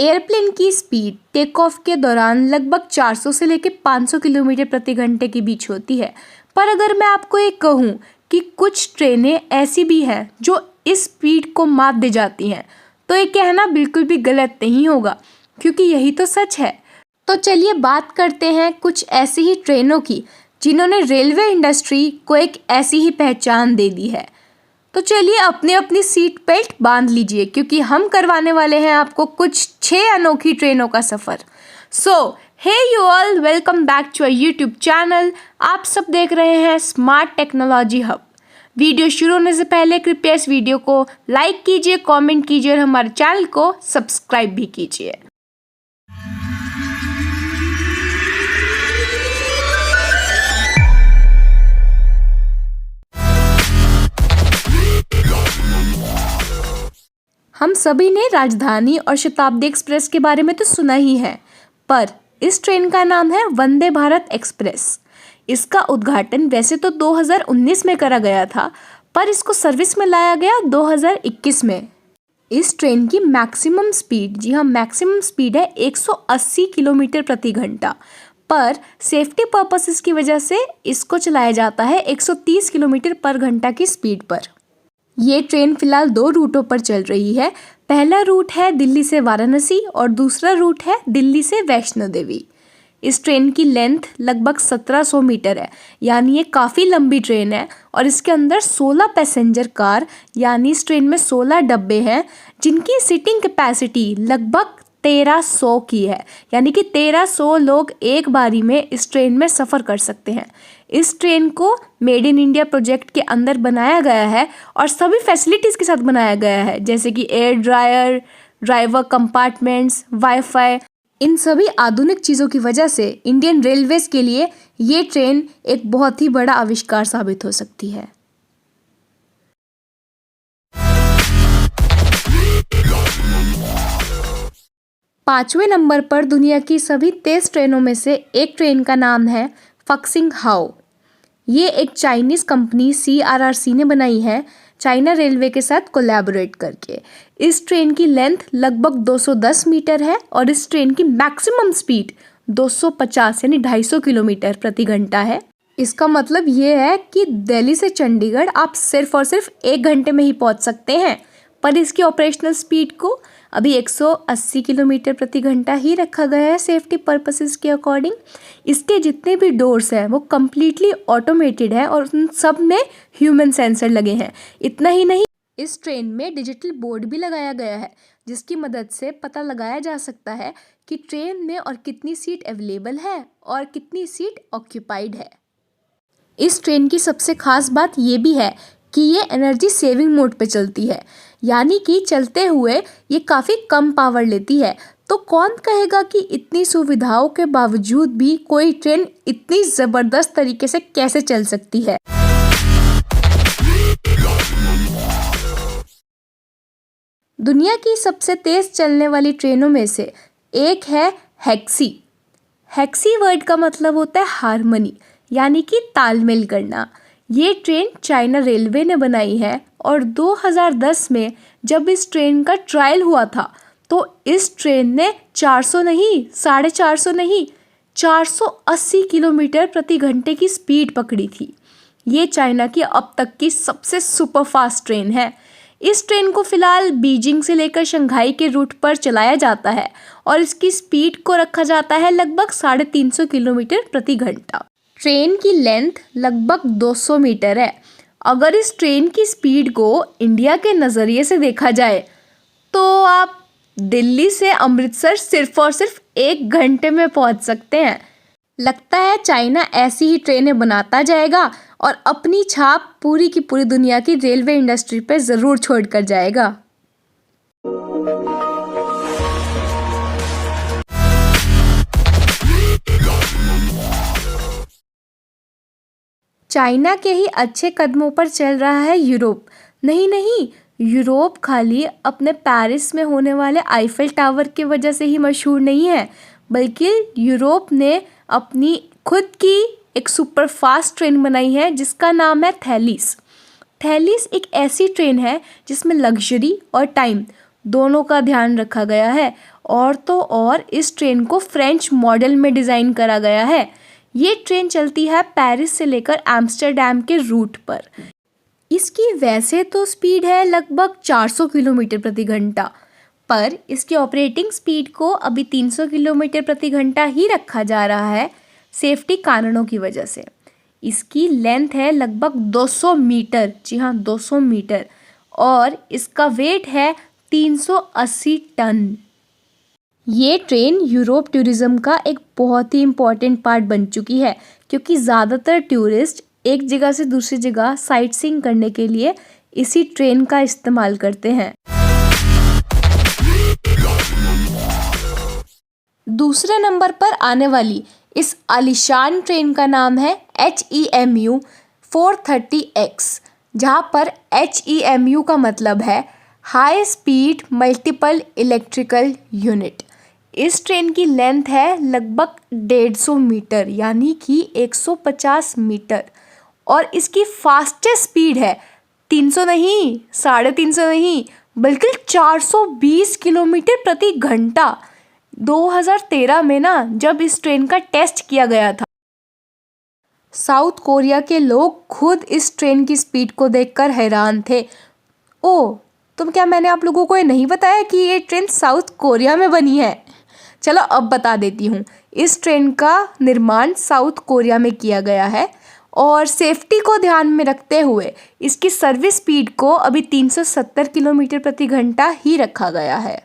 Airplane की speed take off के दौरान लगभग 400 से लेकर 500 किलोमीटर प्रति घंटे के बीच होती है। पर अगर मैं आपको एक कहूँ कि कुछ ट्रेनें ऐसी भी हैं जो इस स्पीड को मात दे जाती हैं, तो ये कहना बिल्कुल भी गलत नहीं होगा, क्योंकि यही तो सच है। तो चलिए बात करते हैं कुछ ऐसी ही ट्रेनों की जिन्होंने रेलवे इंडस्ट्री को एक ऐसी ही पहचान दे दी है। तो चलिए अपनी अपनी सीट बेल्ट बांध लीजिए, क्योंकि हम करवाने वाले हैं आपको कुछ 6 अनोखी ट्रेनों का सफ़र। So hey you all, welcome back to a YouTube channel. आप सब देख रहे हैं स्मार्ट टेक्नोलॉजी हब। वीडियो शुरू होने से पहले कृपया इस वीडियो को लाइक कीजिए, कमेंट कीजिए और हमारे चैनल को सब्सक्राइब भी कीजिए। हम सभी ने राजधानी और शताब्दी एक्सप्रेस के बारे में तो सुना ही है, पर इस ट्रेन का नाम है वंदे भारत एक्सप्रेस। इसका उद्घाटन वैसे तो 2019 में करा गया था, पर इसको सर्विस में लाया गया 2021 में। इस ट्रेन की मैक्सिमम स्पीड, जी हाँ मैक्सिमम स्पीड है 180 किलोमीटर प्रति घंटा, पर सेफ्टी पर्पसेस की वजह से इसको चलाया जाता है 130 किलोमीटर पर घंटा की स्पीड पर। ये ट्रेन फिलहाल 2 रूटों पर चल रही है। पहला रूट है दिल्ली से वाराणसी और दूसरा रूट है दिल्ली से वैष्णो देवी। इस ट्रेन की लेंथ लगभग 1700 मीटर है, यानी ये काफ़ी लंबी ट्रेन है। और इसके अंदर 16 पैसेंजर कार, यानी इस ट्रेन में 16 डब्बे हैं, जिनकी सीटिंग कैपेसिटी लगभग 1300 की है, यानी कि 1300 लोग एक बारी में इस ट्रेन में सफ़र कर सकते हैं। इस ट्रेन को मेड इन इंडिया प्रोजेक्ट के अंदर बनाया गया है और सभी फैसिलिटीज़ के साथ बनाया गया है, जैसे कि air dryer, driver compartments, wifi. इन सभी आधुनिक चीज़ों की वजह से इंडियन रेलवेज़ के लिए ये ट्रेन एक बहुत ही बड़ा आविष्कार साबित हो सकती है। पाँचवें नंबर पर दुनिया की सभी तेज़ ट्रेनों में से एक ट्रेन का नाम है फक्सिंग हाओ। ये एक चाइनीज़ कंपनी CRRC ने बनाई है, चाइना रेलवे के साथ कोलैबोरेट करके। इस ट्रेन की लेंथ लगभग 210 मीटर है और इस ट्रेन की मैक्सिमम स्पीड 250 यानी 250 किलोमीटर प्रति घंटा है। इसका मतलब ये है कि दिल्ली से चंडीगढ़ आप सिर्फ और सिर्फ 1 घंटे में ही पहुंच सकते हैं, पर इसकी ऑपरेशनल स्पीड को अभी 180 किलोमीटर प्रति घंटा ही रखा गया है सेफ्टी पर्पसेस के अकॉर्डिंग। इसके जितने भी डोर्स हैं वो कम्प्लीटली ऑटोमेटेड है और उन सब में ह्यूमन सेंसर लगे हैं। इतना ही नहीं, इस ट्रेन में डिजिटल बोर्ड भी लगाया गया है, जिसकी मदद से पता लगाया जा सकता है कि ट्रेन में और कितनी सीट अवेलेबल है और कितनी सीट ऑक्यूपाइड है। इस ट्रेन की सबसे खास बात ये भी है कि ये एनर्जी सेविंग मोड पे चलती है, यानी कि चलते हुए ये काफ़ी कम पावर लेती है। तो कौन कहेगा कि इतनी सुविधाओं के बावजूद भी कोई ट्रेन इतनी ज़बरदस्त तरीके से कैसे चल सकती है। दुनिया की सबसे तेज़ चलने वाली ट्रेनों में से एक है हेक्सी। हेक्सी वर्ड का मतलब होता है हारमनी, यानी कि तालमेल करना। ये ट्रेन चाइना रेलवे ने बनाई है और 2010 में जब इस ट्रेन का ट्रायल हुआ था तो इस ट्रेन ने 400 नहीं, 450 नहीं, 480 किलोमीटर प्रति घंटे की स्पीड पकड़ी थी। ये चाइना की अब तक की सबसे सुपरफास्ट ट्रेन है। इस ट्रेन को फिलहाल बीजिंग से लेकर शंघाई के रूट पर चलाया जाता है और इसकी स्पीड को रखा जाता है लगभग 350 किलोमीटर प्रति घंटा। ट्रेन की लेंथ लगभग 200 मीटर है। अगर इस ट्रेन की स्पीड को इंडिया के नज़रिए से देखा जाए तो आप दिल्ली से अमृतसर सिर्फ और सिर्फ 1 घंटे में पहुंच सकते हैं। लगता है चाइना ऐसी ही ट्रेनें बनाता जाएगा और अपनी छाप पूरी की पूरी दुनिया की रेलवे इंडस्ट्री पर ज़रूर छोड़ कर जाएगा। चाइना के ही अच्छे कदमों पर चल रहा है यूरोप। नहीं, यूरोप खाली अपने पेरिस में होने वाले आईफेल टावर की वजह से ही मशहूर नहीं है, बल्कि यूरोप ने अपनी खुद की एक सुपर फास्ट ट्रेन बनाई है जिसका नाम है थैलिस। थैलिस एक ऐसी ट्रेन है जिसमें लग्जरी और टाइम दोनों का ध्यान रखा गया है और तो और इस ट्रेन को फ्रेंच मॉडल में डिज़ाइन करा गया है। ये ट्रेन चलती है पेरिस से लेकर एम्स्टर्डम के रूट पर। इसकी वैसे तो स्पीड है लगभग 400 किलोमीटर प्रति घंटा, पर इसकी ऑपरेटिंग स्पीड को अभी 300 किलोमीटर प्रति घंटा ही रखा जा रहा है सेफ्टी कारणों की वजह से। इसकी लेंथ है लगभग 200 मीटर, जी हाँ 200 मीटर, और इसका वेट है 380 टन। ये ट्रेन यूरोप टूरिज्म का एक बहुत ही इम्पॉर्टेंट पार्ट बन चुकी है, क्योंकि ज़्यादातर टूरिस्ट एक जगह से दूसरी जगह साइट सीइंग करने के लिए इसी ट्रेन का इस्तेमाल करते हैं। दूसरे नंबर पर आने वाली इस आलीशान ट्रेन का नाम है HEMU 430X, जहाँ पर HEMU का मतलब है high speed multiple electrical unit. इस ट्रेन की लेंथ है लगभग 150 मीटर यानी कि 150 मीटर, और इसकी फास्टेस्ट स्पीड है 300 नहीं, 350 नहीं, बल्कि 420 किलोमीटर प्रति घंटा। 2013 में ना जब इस ट्रेन का टेस्ट किया गया था, साउथ कोरिया के लोग खुद इस ट्रेन की स्पीड को देखकर हैरान थे। ओ, तुम क्या मैंने आप लोगों को ये नहीं बताया कि ये ट्रेन साउथ कोरिया में बनी है? चलो अब बता देती हूँ। इस ट्रेन का निर्माण साउथ कोरिया में किया गया है और सेफ्टी को ध्यान में रखते हुए इसकी सर्विस स्पीड को अभी 370 किलोमीटर प्रति घंटा ही रखा गया है।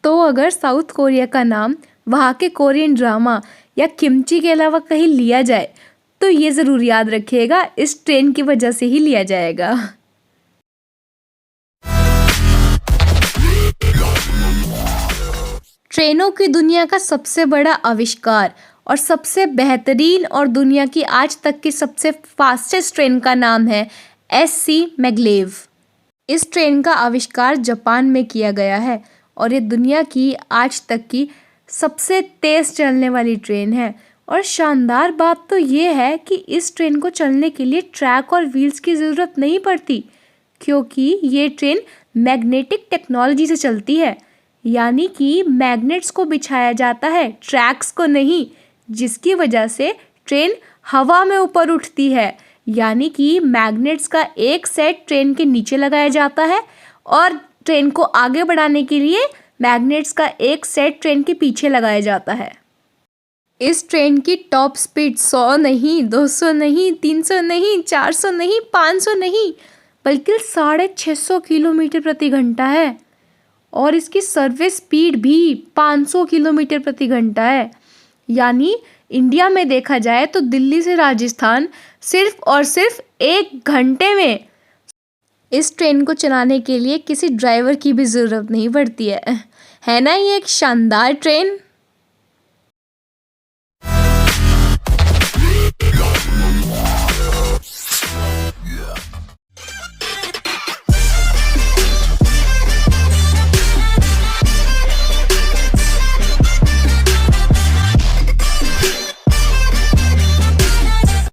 तो अगर साउथ कोरिया का नाम वहाँ के कोरियन ड्रामा या किमची के अलावा कहीं लिया जाए तो ये ज़रूर याद रखिएगा, इस ट्रेन की वजह से ही लिया जाएगा। ट्रेनों की दुनिया का सबसे बड़ा आविष्कार और सबसे बेहतरीन और दुनिया की आज तक की सबसे फास्टेस्ट ट्रेन का नाम है SC मैग्लेव। इस ट्रेन का आविष्कार जापान में किया गया है और ये दुनिया की आज तक की सबसे तेज़ चलने वाली ट्रेन है। और शानदार बात तो ये है कि इस ट्रेन को चलने के लिए ट्रैक और व्हील्स की ज़रूरत नहीं पड़ती, क्योंकि ये ट्रेन मैग्नेटिक टेक्नोलॉजी से चलती है, यानी कि मैग्नेट्स को बिछाया जाता है, ट्रैक्स को नहीं, जिसकी वजह से ट्रेन हवा में ऊपर उठती है। यानी कि मैग्नेट्स का एक सेट ट्रेन के नीचे लगाया जाता है और ट्रेन को आगे बढ़ाने के लिए मैग्नेट्स का एक सेट ट्रेन के पीछे लगाया जाता है। इस ट्रेन की टॉप स्पीड 100 नहीं, 200 नहीं, 300 नहीं, 400 नहीं, 500 नहीं, बल्कि 650 किलोमीटर प्रति घंटा है और इसकी सर्विस स्पीड भी 500 किलोमीटर प्रति घंटा है। यानी इंडिया में देखा जाए तो दिल्ली से राजस्थान सिर्फ और सिर्फ 1 घंटे में। इस ट्रेन को चलाने के लिए किसी ड्राइवर की भी ज़रूरत नहीं पड़ती है ना? ये एक शानदार ट्रेन।